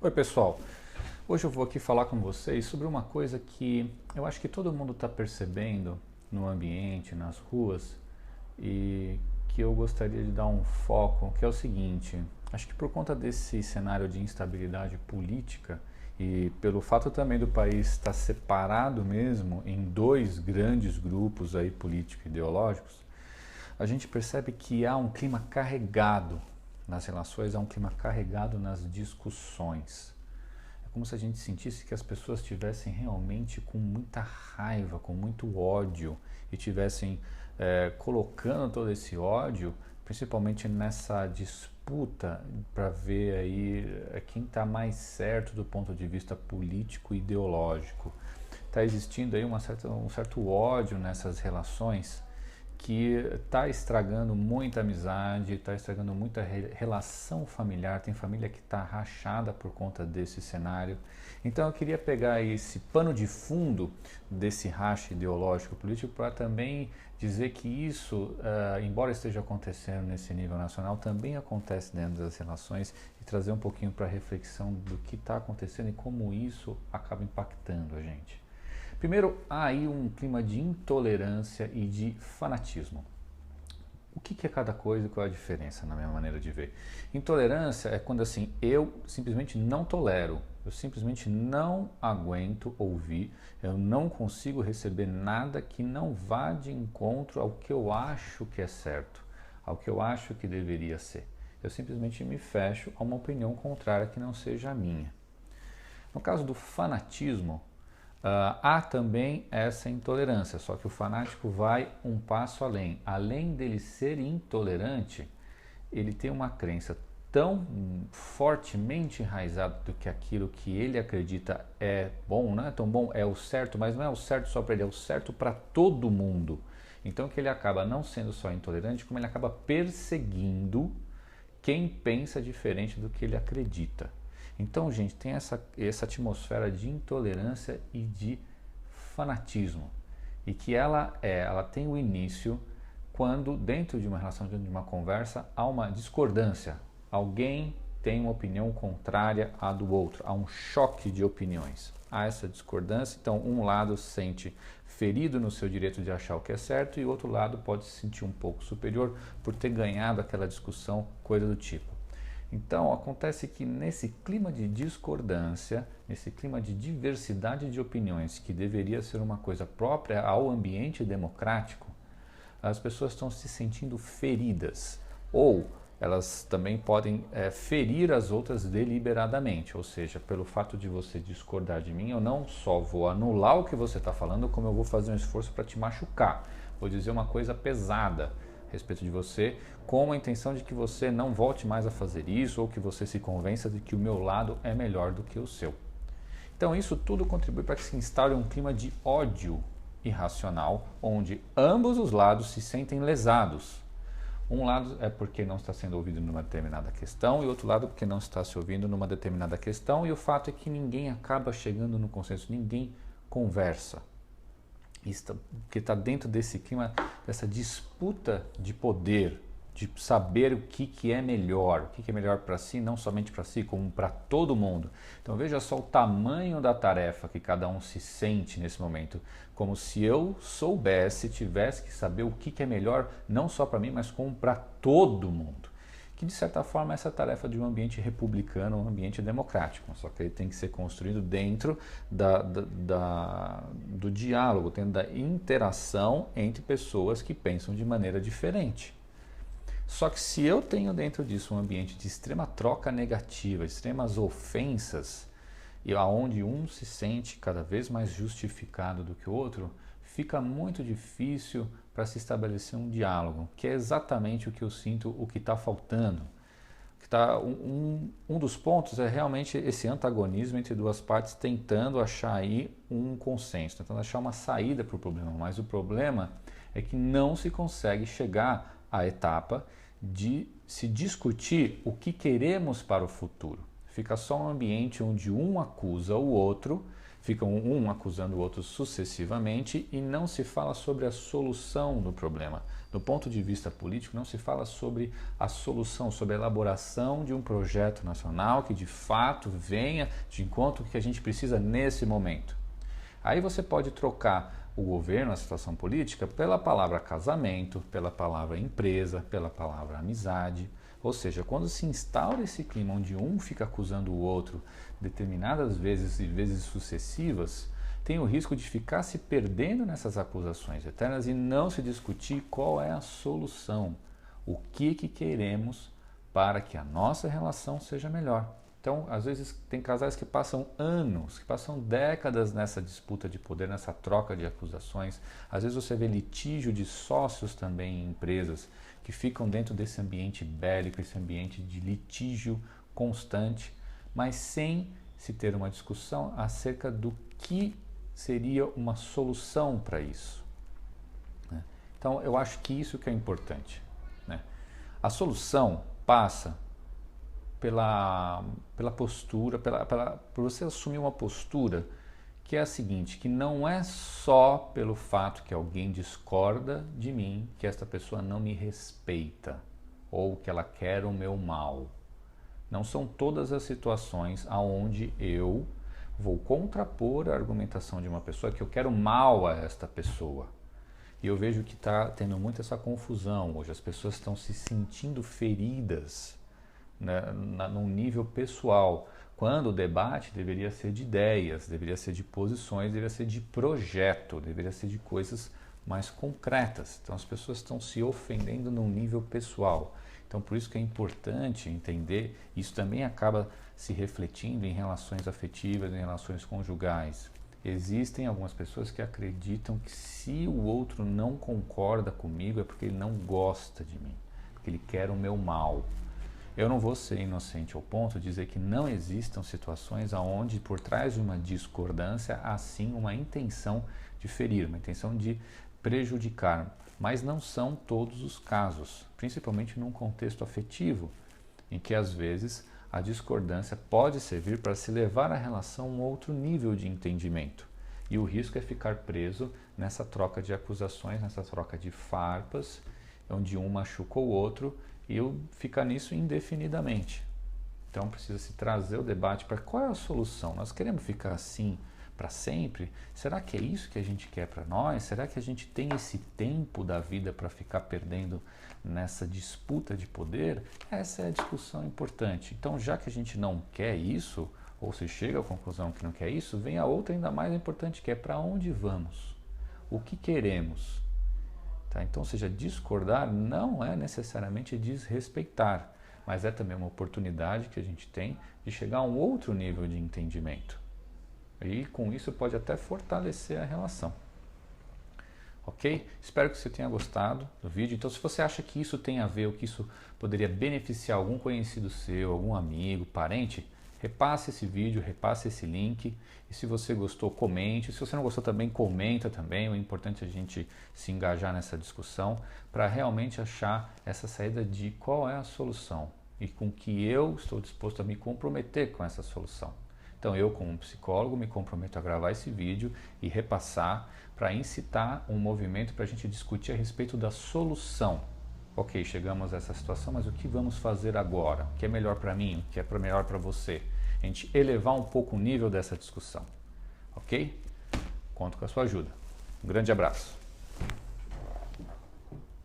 Oi pessoal, hoje eu vou aqui falar com vocês sobre uma coisa que eu acho que todo mundo está percebendo no ambiente, nas ruas, e que eu gostaria de dar um foco, que é o seguinte: acho que por conta desse cenário de instabilidade política e pelo fato também do país estar separado mesmo em dois grandes grupos aí político-ideológicos, a gente percebe que há um clima carregado nas relações, há um clima carregado nas discussões. É como se a gente sentisse que as pessoas estivessem realmente com muita raiva, com muito ódio e estivessem colocando todo esse ódio, principalmente nessa disputa para ver aí quem está mais certo do ponto de vista político e ideológico. Está existindo aí um certo ódio nessas relações que está estragando muita amizade, está estragando muita relação familiar. Tem família que está rachada por conta desse cenário. Então eu queria pegar esse pano de fundo desse racha ideológico político para também dizer que isso, embora esteja acontecendo nesse nível nacional, também acontece dentro das relações e trazer um pouquinho para a reflexão do que está acontecendo e como isso acaba impactando a gente. Primeiro, há aí um clima de intolerância e de fanatismo. O que é cada coisa e qual é a diferença na minha maneira de ver? Intolerância é quando assim, eu simplesmente não tolero, eu simplesmente não aguento ouvir, eu não consigo receber nada que não vá de encontro ao que eu acho que é certo, ao que eu acho que deveria ser. Eu simplesmente me fecho a uma opinião contrária que não seja a minha. No caso do fanatismo, há também essa intolerância, só que o fanático vai um passo além. Além dele ser intolerante, ele tem uma crença tão fortemente enraizada do que aquilo que ele acredita é bom, não é tão bom, é o certo, mas não é o certo só para ele, é o certo para todo mundo. Então que ele acaba não sendo só intolerante, como ele acaba perseguindo quem pensa diferente do que ele acredita. Então, gente, tem essa atmosfera de intolerância e de fanatismo. E que ela tem o início quando, dentro de uma relação, dentro de uma conversa, há uma discordância. Alguém tem uma opinião contrária à do outro. Há um choque de opiniões. Há essa discordância, então um lado se sente ferido no seu direito de achar o que é certo e o outro lado pode se sentir um pouco superior por ter ganhado aquela discussão, coisa do tipo. Então, acontece que nesse clima de discordância, nesse clima de diversidade de opiniões, que deveria ser uma coisa própria ao ambiente democrático, as pessoas estão se sentindo feridas. Ou elas também podem ferir as outras deliberadamente, ou seja, pelo fato de você discordar de mim, eu não só vou anular o que você está falando, como eu vou fazer um esforço para te machucar. Vou dizer uma coisa pesada a respeito de você, com a intenção de que você não volte mais a fazer isso ou que você se convença de que o meu lado é melhor do que o seu. Então isso tudo contribui para que se instaure um clima de ódio irracional, onde ambos os lados se sentem lesados. Um lado é porque não está sendo ouvido numa determinada questão e outro lado porque não está se ouvindo numa determinada questão, e o fato é que ninguém acaba chegando no consenso, ninguém conversa. Que está dentro desse clima, dessa disputa de poder, de saber o que é melhor para si, não somente para si, como para todo mundo. Então veja só o tamanho da tarefa que cada um se sente nesse momento, como se eu soubesse, tivesse que saber o que é melhor, não só para mim, mas como para todo mundo. Que de certa forma essa tarefa de um ambiente republicano, um ambiente democrático, só que ele tem que ser construído dentro do diálogo, dentro da interação entre pessoas que pensam de maneira diferente. Só que se eu tenho dentro disso um ambiente de extrema troca negativa, extremas ofensas, e aonde um se sente cada vez mais justificado do que o outro, fica muito difícil para se estabelecer um diálogo, que é exatamente o que eu sinto, o que está faltando. Um dos pontos é realmente esse antagonismo entre duas partes tentando achar aí um consenso, tentando achar uma saída para o problema, mas o problema é que não se consegue chegar à etapa de se discutir o que queremos para o futuro. Fica só um ambiente onde um acusa o outro, fica um acusando o outro sucessivamente e não se fala sobre a solução do problema. Do ponto de vista político, não se fala sobre a solução, sobre a elaboração de um projeto nacional que de fato venha de encontro ao que a gente precisa nesse momento. Aí você pode trocar o governo, a situação política, pela palavra casamento, pela palavra empresa, pela palavra amizade. Ou seja, quando se instaura esse clima onde um fica acusando o outro determinadas vezes e vezes sucessivas, tem o risco de ficar se perdendo nessas acusações eternas e não se discutir qual é a solução, o que queremos para que a nossa relação seja melhor. Então, às vezes, tem casais que passam anos, que passam décadas nessa disputa de poder, nessa troca de acusações. Às vezes você vê litígio de sócios também em empresas que ficam dentro desse ambiente bélico, esse ambiente de litígio constante, mas sem se ter uma discussão acerca do que seria uma solução para isso. Então, eu acho que isso que é importante. A solução passa pela postura, por você assumir uma postura que é a seguinte, que não é só pelo fato que alguém discorda de mim, que esta pessoa não me respeita, ou que ela quer o meu mal. Não são todas as situações aonde eu vou contrapor a argumentação de uma pessoa que eu quero mal a esta pessoa. E eu vejo que está tendo muito essa confusão hoje, as pessoas estão se sentindo feridas, né, num nível pessoal, quando o debate deveria ser de ideias, deveria ser de posições, deveria ser de projeto, deveria ser de coisas mais concretas. Então as pessoas estão se ofendendo num nível pessoal. Então por isso que é importante entender, isso também acaba se refletindo em relações afetivas, em relações conjugais. Existem algumas pessoas que acreditam que se o outro não concorda comigo é porque ele não gosta de mim, porque ele quer o meu mal. Eu não vou ser inocente ao ponto de dizer que não existam situações onde por trás de uma discordância há sim uma intenção de ferir, uma intenção de prejudicar, mas não são todos os casos, principalmente num contexto afetivo, em que às vezes a discordância pode servir para se levar a relação a um outro nível de entendimento. E o risco é ficar preso nessa troca de acusações, nessa troca de farpas, onde um machuca o outro e ficar nisso indefinidamente. Então precisa se trazer o debate para qual é a solução. Nós queremos ficar assim para sempre? Será que é isso que a gente quer para nós? Será que a gente tem esse tempo da vida para ficar perdendo nessa disputa de poder? Essa é a discussão importante. Então, já que a gente não quer isso, ou se chega à conclusão que não quer isso, vem a outra ainda mais importante, que é para onde vamos? O que queremos? Tá? Então, ou seja, discordar não é necessariamente desrespeitar, mas é também uma oportunidade que a gente tem de chegar a um outro nível de entendimento. E com isso pode até fortalecer a relação. Ok? Espero que você tenha gostado do vídeo. Então, se você acha que isso tem a ver, ou que isso poderia beneficiar algum conhecido seu, algum amigo, parente, repasse esse vídeo, repasse esse link. E se você gostou, comente. Se você não gostou também, comenta também. O importante é a gente se engajar nessa discussão para realmente achar essa saída de qual é a solução e com que eu estou disposto a me comprometer com essa solução. Então eu, como psicólogo, me comprometo a gravar esse vídeo e repassar para incitar um movimento para a gente discutir a respeito da solução. Ok, chegamos a essa situação, mas o que vamos fazer agora? O que é melhor para mim? O que é melhor para você? A gente elevar um pouco o nível dessa discussão. Ok? Conto com a sua ajuda. Um grande abraço.